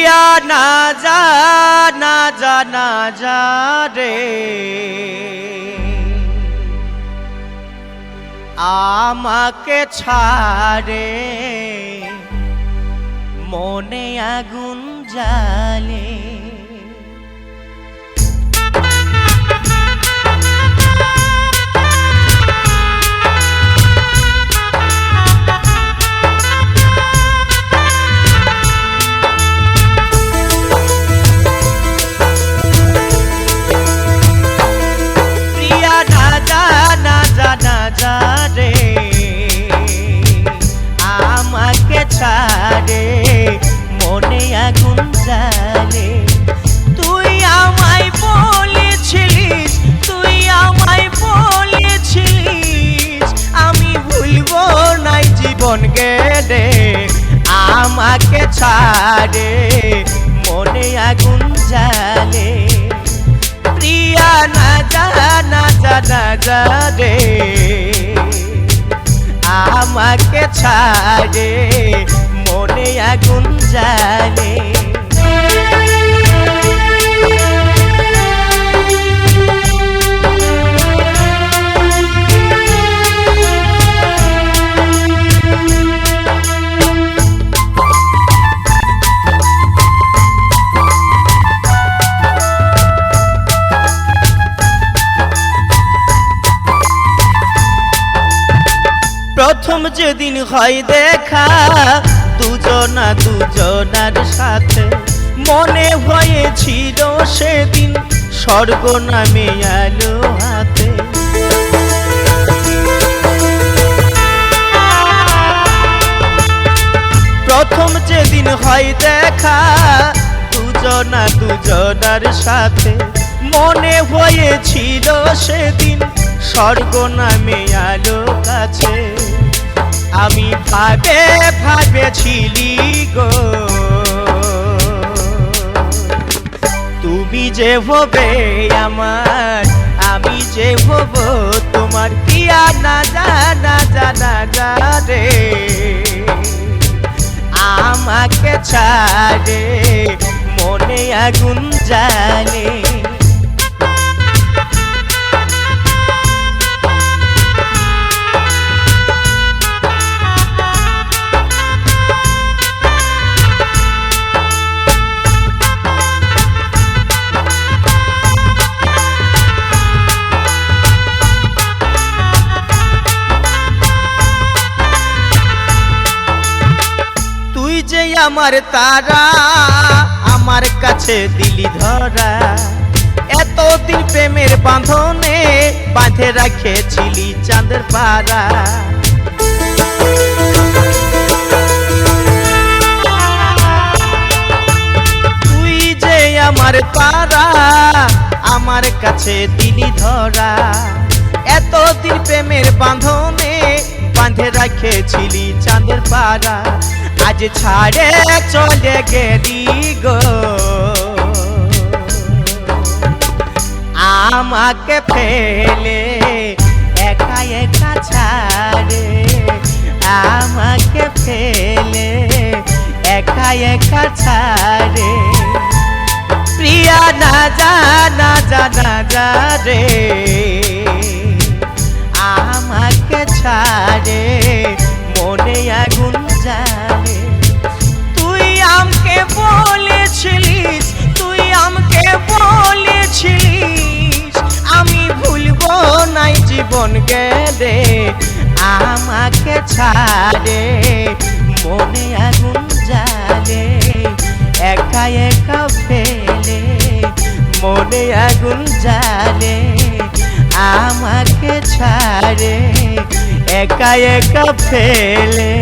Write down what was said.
প্রিয়া না যা না যা না যা রে, আমাকে ছাড়ে মনে আগুন জ্বালে। আমাকে ছাড়ে মনে আগুন জ্বালে। তুই আমায় বলেছিলিস, তুই আমায় বলেছিলিস আমি ভুলবো নাই জীবন গেলে। আমাকে ছাড়ে মনে আগুন জ্বালে। প্রিয়া না যা না যা না যা রে, আমাকে ছাড়ে মনে আগুন জ্বালে। প্রথম যেদিন হয় দেখা দুজনা দুজনার সাথে, মনে হয়েছিল সেদিন স্বর্গ নামে আলো হাতে। প্রথম যেদিন হয় দেখা দুজনা দুজনার সাথে, মনে হয়েছিল সেদিন স্বর্গ নামে আলো কাছে। আমি ভাবেছিলি গো তুমি যে হবে আমার, আমি যে হব তোমার। প্রিয়া না যা না যা না যা রে, আমাকে ছাড়ে মনে আগুন জ্বালে। আমার তারা আমার কাছে দিলি ধরা, এতদিন প্রেমের বাঁধনে বাঁধে রাখেছিলি চাঁদের পাড়া। তুই যে আমার তারা আমার কাছে দিলি ধরা, এতদিন প্রেমের বাঁধনে বাঁধে রাখেছিলি চাঁদের পাড়া। আজ ছাড়ে চলে গেলি গো আমাকে ফেলে, একা একা ছাড়ে আমাকে ফেলে, একা একা ছাড়ে। প্রিয়া না যা না যা না যা রে, আমাকে ছাড়ে মনে আগুন জ্বালে। তুই আমাকে বলেছিলিস, তুই আমাকে বলেছিলিস আমি ভুলবো নাই জীবন গেলে। আমাকে ছাড়ে মনে আগুন জ্বালে, একা একা ফেলে মনে আগুন জ্বালে। আমাকে ছাড়ে একা একা ফেলে।